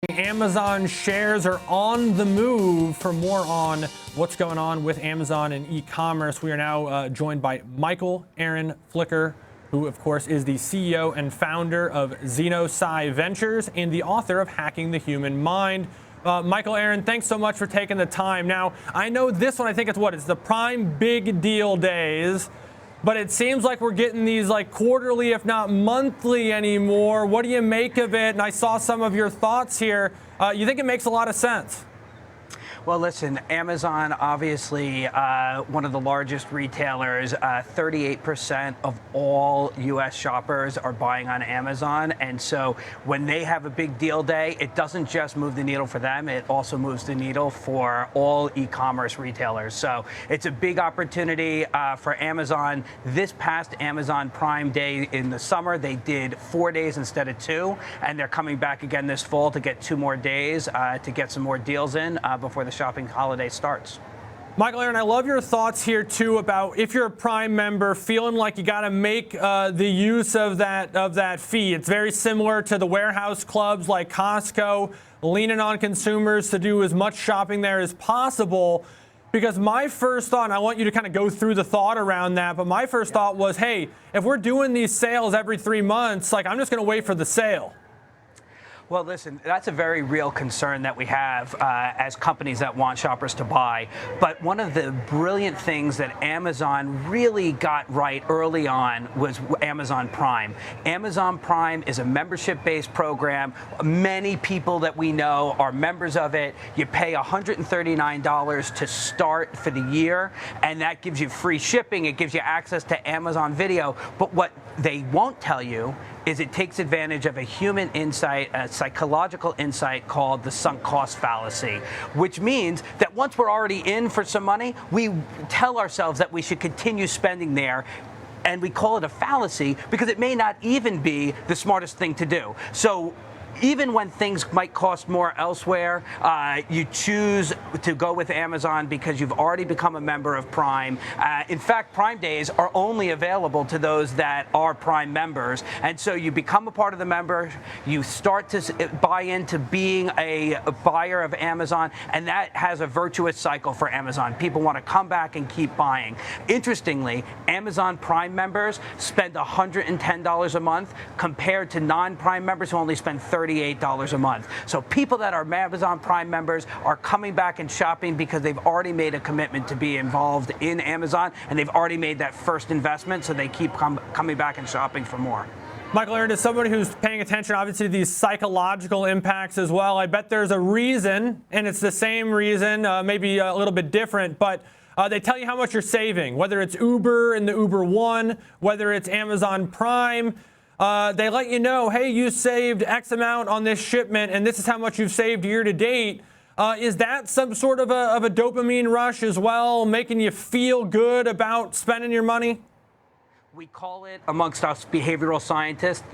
Amazon shares are on the move. For more on what's going on with Amazon and e-commerce, we are now joined by Michael Aaron Flicker, who, of course, is the CEO and founder of Xenosci Ventures and the author of Hacking the Human Mind. Michael Aaron, thanks so much for taking the time. Now, I know this one, I think it's the prime big deal days, but it seems like we're getting these like quarterly, if not monthly anymore. What do you make of it? And I saw some of your thoughts here. You think it makes a lot of sense? Well, listen, Amazon, obviously one of the largest retailers. 38% of all U.S. shoppers are buying on Amazon. And so when they have a big deal day, it doesn't just move the needle for them. It also moves the needle for all e-commerce retailers. So it's a big opportunity for Amazon. This past Amazon Prime Day in the summer, they did 4 days instead of 2. And they're coming back again this fall to get 2 more days to get some more deals in before the shopping holiday starts. Michael Aaron, I love your thoughts here too about if you're a Prime member, feeling like you got to make the use of that fee. It's very similar to the warehouse clubs like Costco, leaning on consumers to do as much shopping there as possible. Because my first thought, and I want you to kind of go through the thought around that, but my first thought was, hey, if we're doing these sales every 3 months, like I'm just going to wait for the sale. Well, listen, that's a very real concern that we have as companies that want shoppers to buy. But one of the brilliant things that Amazon really got right early on was Amazon Prime. Amazon Prime is a membership-based program. Many people that we know are members of it. You pay $139 to start for the year, and that gives you free shipping. It gives you access to Amazon Video. But what they won't tell you is it takes advantage of a human insight, a psychological insight called the sunk cost fallacy, which means that once we're already in for some money, we tell ourselves that we should continue spending there. And we call it a fallacy because it may not even be the smartest thing to do. So even when things might cost more elsewhere, you choose to go with Amazon because you've already become a member of Prime. In fact, Prime Days are only available to those that are Prime members. And so you become a part of the member, you start to buy into being a buyer of Amazon, and that has a virtuous cycle for Amazon. People want to come back and keep buying. Interestingly, Amazon Prime members spend $110 a month compared to non-Prime members who only spend $38 a month. So people that are Amazon Prime members are coming back and shopping because they've already made a commitment to be involved in Amazon, and they've already made that first investment, so they keep coming back and shopping for more. Michael Aaron, as somebody who's paying attention, obviously, to these psychological impacts as well, I bet there's a reason, and it's the same reason, maybe a little bit different, but they tell you how much you're saving, whether it's Uber and the Uber One, whether it's Amazon Prime. They let you know, hey, you saved X amount on this shipment, and this is how much you've saved year to date. Is that some sort of a dopamine rush as well, making you feel good about spending your money? We call it, amongst us behavioral scientists,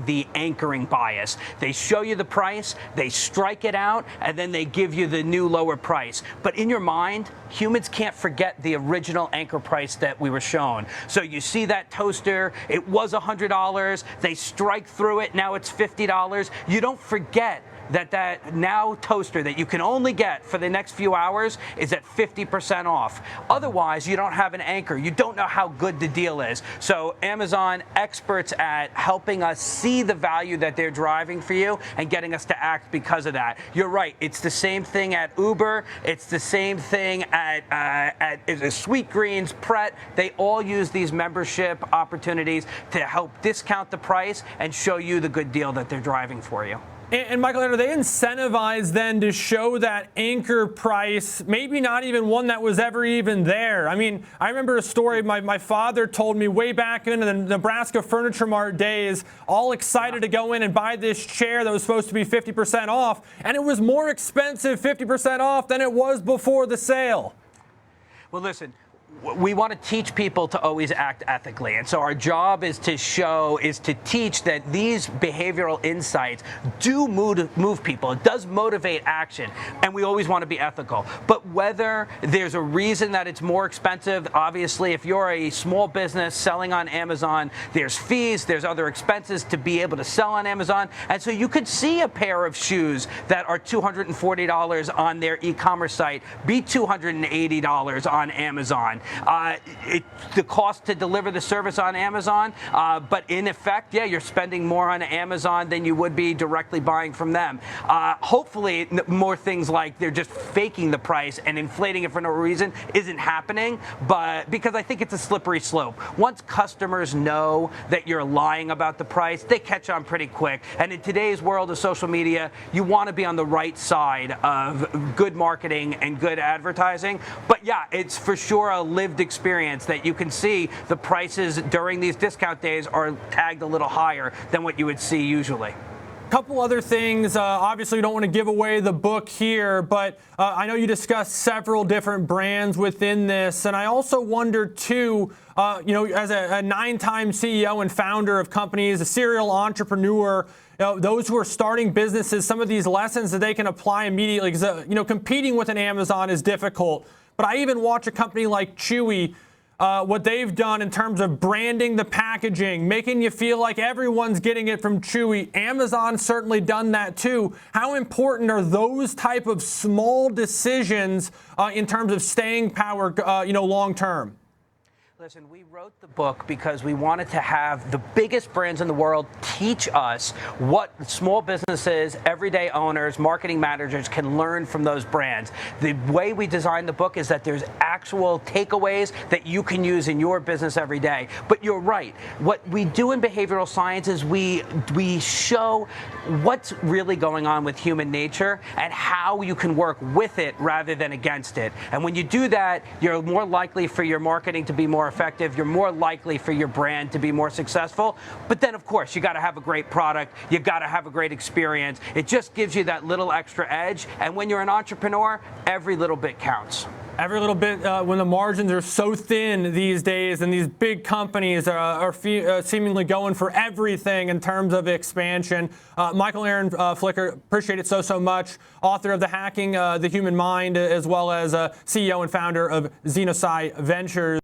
the anchoring bias. They show you the price, they strike it out, and then they give you the new lower price. But in your mind, humans can't forget the original anchor price that we were shown. So you see that toaster, it was $100, they strike through it, now it's $50. You don't forget that now toaster that you can only get for the next few hours is at 50% off. Otherwise, you don't have an anchor. You don't know how good the deal is. So Amazon, experts at helping us see the value that they're driving for you and getting us to act because of that. You're right. It's the same thing at Uber. It's the same thing at Sweet Greens, Pret. They all use these membership opportunities to help discount the price and show you the good deal that they're driving for you. And Michael, are they incentivized then to show that anchor price, maybe not even one that was ever even there? I mean, I remember a story my father told me way back in the Nebraska Furniture Mart days, all excited to go in and buy this chair that was supposed to be 50% off, and it was more expensive 50% off than it was before the sale. Well, listen, we want to teach people to always act ethically. And so our job is to teach that these behavioral insights do move people. It does motivate action. And we always want to be ethical. But whether there's a reason that it's more expensive, obviously, if you're a small business selling on Amazon, there's fees, there's other expenses to be able to sell on Amazon. And so you could see a pair of shoes that are $240 on their e-commerce site be $280 on Amazon. The cost to deliver the service on Amazon, but in effect, yeah, you're spending more on Amazon than you would be directly buying from them. Hopefully, more things like they're just faking the price and inflating it for no reason isn't happening, but because I think it's a slippery slope. Once customers know that you're lying about the price, they catch on pretty quick. And in today's world of social media, you want to be on the right side of good marketing and good advertising. But yeah, it's for sure a lived experience that you can see the prices during these discount days are tagged a little higher than what you would see usually. Couple other things. Obviously, we don't want to give away the book here, but I know you discussed several different brands within this, and I also wonder too, as a 9-time CEO and founder of companies, a serial entrepreneur, those who are starting businesses, some of these lessons that they can apply immediately, because competing with an Amazon is difficult. But I even watch a company like Chewy. What they've done in terms of branding the packaging, making you feel like everyone's getting it from Chewy. Amazon's certainly done that too. How important are those type of small decisions in terms of staying power, long term? Listen, we wrote the book because we wanted to have the biggest brands in the world teach us what small businesses, everyday owners, marketing managers can learn from those brands. The way we designed the book is that there's actual takeaways that you can use in your business every day. But you're right. What we do in behavioral science is we show what's really going on with human nature and how you can work with it rather than against it. And when you do that, you're more likely for your marketing to be more effective. You're more likely for your brand to be more successful. But then, of course, you got to have a great product. You got to have a great experience. It just gives you that little extra edge. And when you're an entrepreneur, every little bit counts. Every little bit, when the margins are so thin these days, and these big companies are seemingly going for everything in terms of expansion. Michael Aaron Flicker, appreciate it so much. Author of The Hacking the Human Mind, as well as CEO and founder of Xenosci Ventures.